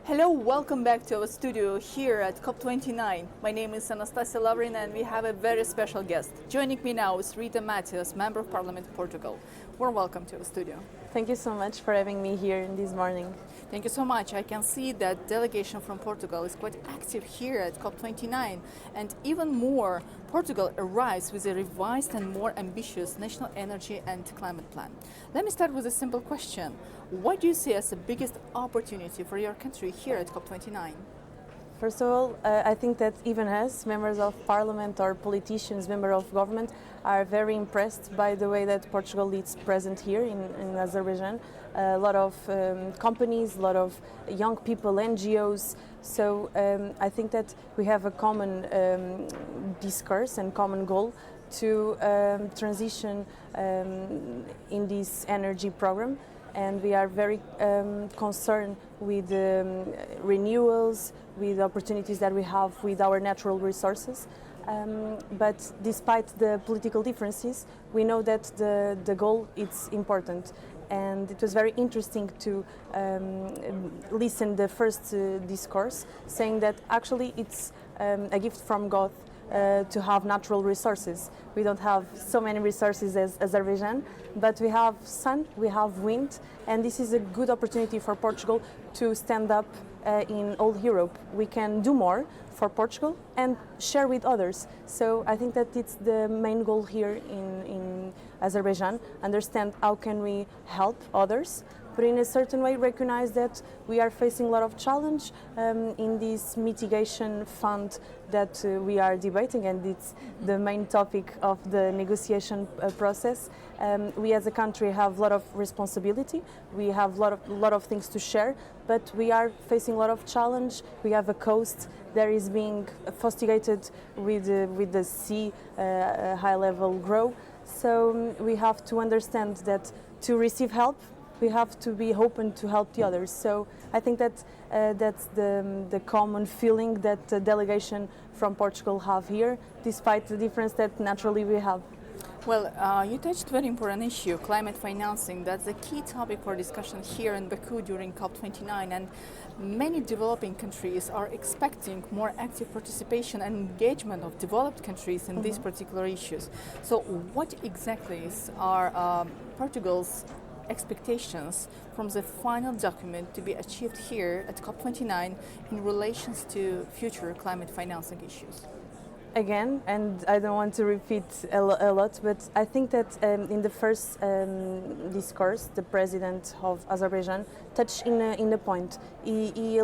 Hello, welcome back to our studio here at COP29. My name is Anastasia Lavrin and we have a very special guest. Joining me now is Rita Matias, Member of Parliament of Portugal. Warm welcome to our studio. Thank you so much for having me here this morning. Thank you so much. I can see that delegation from Portugal is quite active here at COP29, and even more, Portugal arrives with a revised and more ambitious national energy and climate plan. Let me start with a simple question. What do you see as the biggest opportunity for your country here at COP29? First of all, I think that even us, members of parliament or politicians, members of government, are very impressed by the way that Portugal is present here in Azerbaijan. A lot of companies, a lot of young people, NGOs. So I think that we have a common discourse and common goal to transition in this energy program. And we are very concerned with renewals, with opportunities that we have with our natural resources. But despite the political differences, we know that the goal is important. And it was very interesting to listen the first discourse saying that actually it's a gift from God to have natural resources. We don't have so many resources as Azerbaijan, but we have sun, we have wind, and this is a good opportunity for Portugal to stand up in all Europe. We can do more for Portugal and share with others. So I think that it's the main goal here in Azerbaijan, understand how can we help others, but in a certain way recognize that we are facing a lot of challenge in this mitigation fund that we are debating, and it's the main topic of the negotiation process. We as a country have a lot of responsibility, we have a lot of things to share, but we are facing a lot of challenge. We have a coast that is being fustigated with the sea high level growth. So we have to understand that to receive help, we have to be open to help the others. So I think that that's the common feeling that the delegation from Portugal have here, despite the difference that naturally we have. Well, you touched a very important issue, climate financing. That's a key topic for discussion here in Baku during COP29, and many developing countries are expecting more active participation and engagement of developed countries in these particular issues. So what exactly are Portugal's expectations from the final document to be achieved here at COP29 in relation to future climate financing issues? Again, and I don't want to repeat a lot, but I think that in the first discourse, the president of Azerbaijan touched in the point. He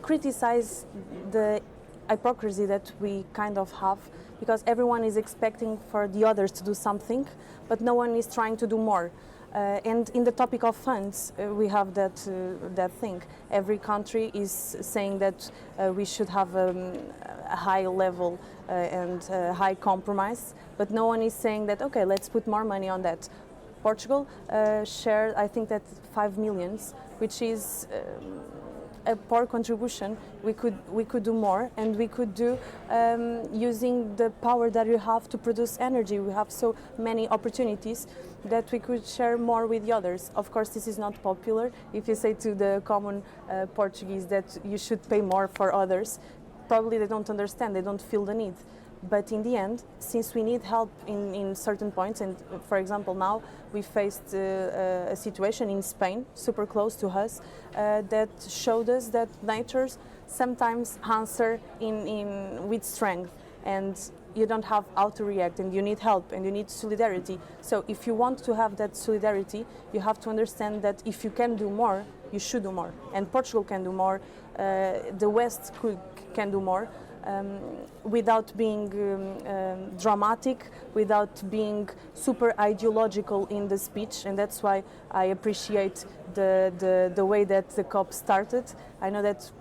criticized the hypocrisy that we kind of have, because everyone is expecting for the others to do something, but no one is trying to do more. And in the topic of funds, we have that thing. Every country is saying that we should have a high level and high compromise, but no one is saying that, okay, let's put more money on that. Portugal shared, I think that 5 million, which is a poor contribution. We could do more, and we could do using the power that we have to produce energy. We have so many opportunities that we could share more with the others. Of course, this is not popular. If you say to the common Portuguese that you should pay more for others, probably they don't understand, they don't feel the need. But in the end, since we need help in certain points, and for example now we faced a situation in Spain, super close to us, that showed us that nature sometimes answer with strength, and you don't have how to react, and you need help, and you need solidarity. So if you want to have that solidarity, you have to understand that if you can do more, you should do more. And Portugal can do more, the West can do more. Without being dramatic, without being super ideological in the speech, and that's why I appreciate the way that the COP started. I know that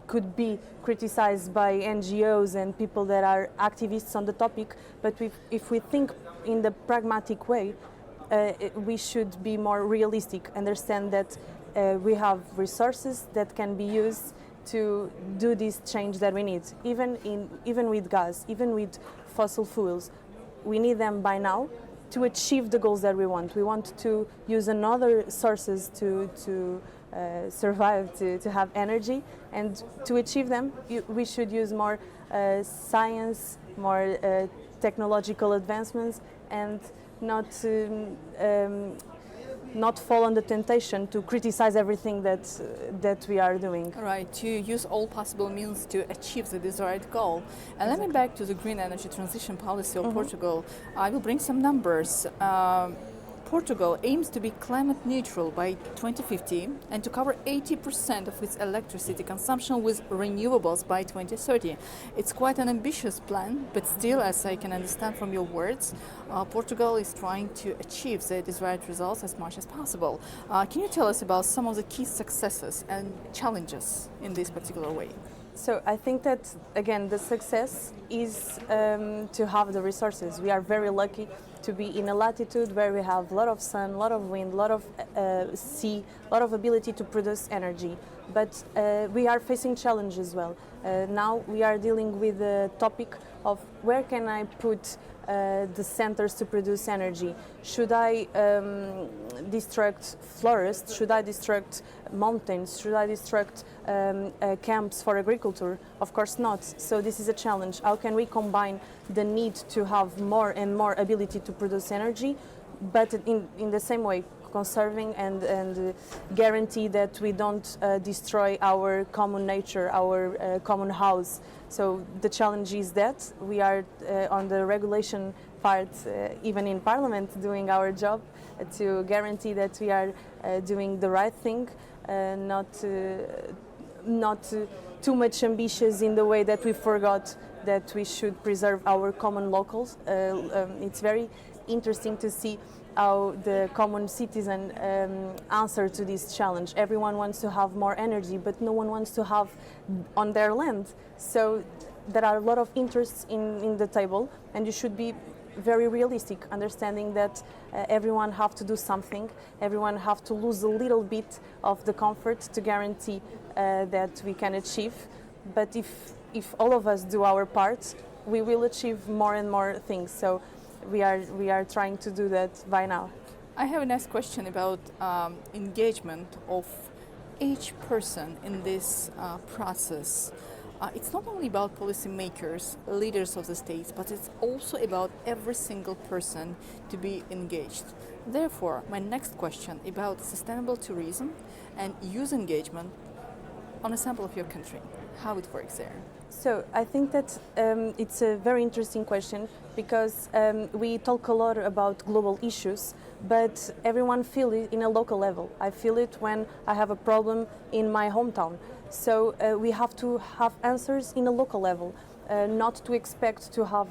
could be criticized by NGOs and people that are activists on the topic, but if we think in the pragmatic way, we should be more realistic, understand that we have resources that can be used to do this change that we need, even with gas, even with fossil fuels. We need them by now to achieve the goals that we want. We want to use another sources to survive, to have energy, and to achieve them, we should use more science, more technological advancements, and not fall on the temptation to criticize everything that we are doing. Right, to use all possible means to achieve the desired goal. And let me back to the green energy transition policy of Portugal. I will bring some numbers. Portugal aims to be climate neutral by 2050 and to cover 80% of its electricity consumption with renewables by 2030. It's quite an ambitious plan, but still, as I can understand from your words, Portugal is trying to achieve the desired results as much as possible. Can you tell us about some of the key successes and challenges in this particular way? So I think that, again, the success is to have the resources. We are very lucky to be in a latitude where we have a lot of sun, a lot of wind, a lot of sea, a lot of ability to produce energy. But we are facing challenges as well. Now we are dealing with the topic of where can I put the centers to produce energy. Should I destruct forests? Should I destruct mountains? Should I destruct camps for agriculture? Of course not. So this is a challenge. How can we combine the need to have more and more ability to produce energy, but in the same way conserving and guarantee that we don't destroy our common nature, our common house. So the challenge is that we are on the regulation part, even in Parliament, doing our job to guarantee that we are doing the right thing, not too much ambitious in the way that we forgot that we should preserve our common locals. It's very interesting to see how the common citizen answer to this challenge. Everyone wants to have more energy, but no one wants to have on their land. So there are a lot of interests in the table, and you should be very realistic, understanding that everyone have to do something, everyone have to lose a little bit of the comfort to guarantee that we can achieve. But if all of us do our part, we will achieve more and more things. So we are trying to do that by now. I have a next question about engagement of each person in this process. It's not only about policymakers, leaders of the states, but it's also about every single person to be engaged. Therefore, my next question about sustainable tourism and youth engagement on a sample of your country, how it works there. So I think that it's a very interesting question because we talk a lot about global issues, but everyone feels it in a local level. I feel it when I have a problem in my hometown. So we have to have answers in a local level, not to expect to have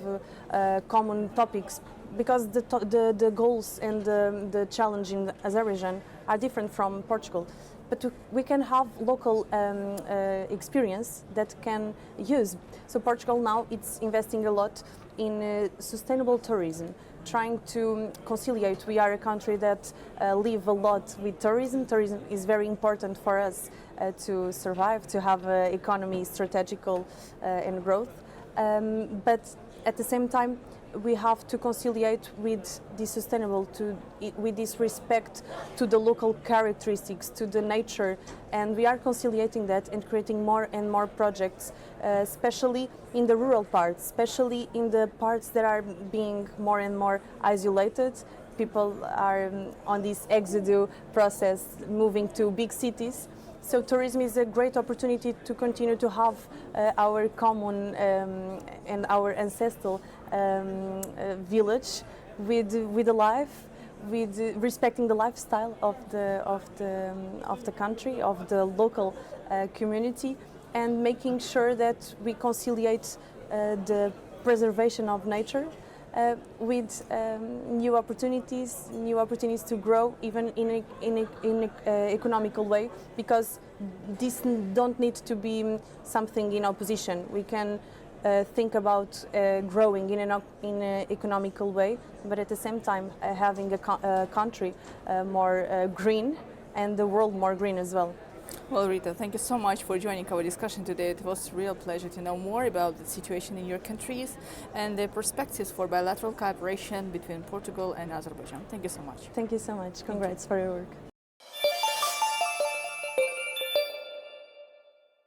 common topics, because the goals and the challenge in Azerbaijan are different from Portugal. But we can have local experience that can use. So Portugal now it's investing a lot in sustainable tourism, trying to conciliate. We are a country that live a lot with tourism. Tourism is very important for us to survive, to have economy strategical and growth. But at the same time, we have to conciliate with the sustainable, with this respect to the local characteristics, to the nature, and we are conciliating that and creating more and more projects, especially in the rural parts, especially in the parts that are being more and more isolated. People are on this exodus process, moving to big cities. So tourism is a great opportunity to continue to have our common and our ancestral village with a life, with respecting the lifestyle of the country, of the local community, and making sure that we conciliate the preservation of nature with new opportunities to grow, even in an economical way, because this don't need to be something in opposition. We can think about growing in an economical way, but at the same time having a country more green and the world more green as well. Well, Rita, thank you so much for joining our discussion today. It was a real pleasure to know more about the situation in your countries and the perspectives for bilateral cooperation between Portugal and Azerbaijan. Thank you so much. Thank you so much. Congrats for your work.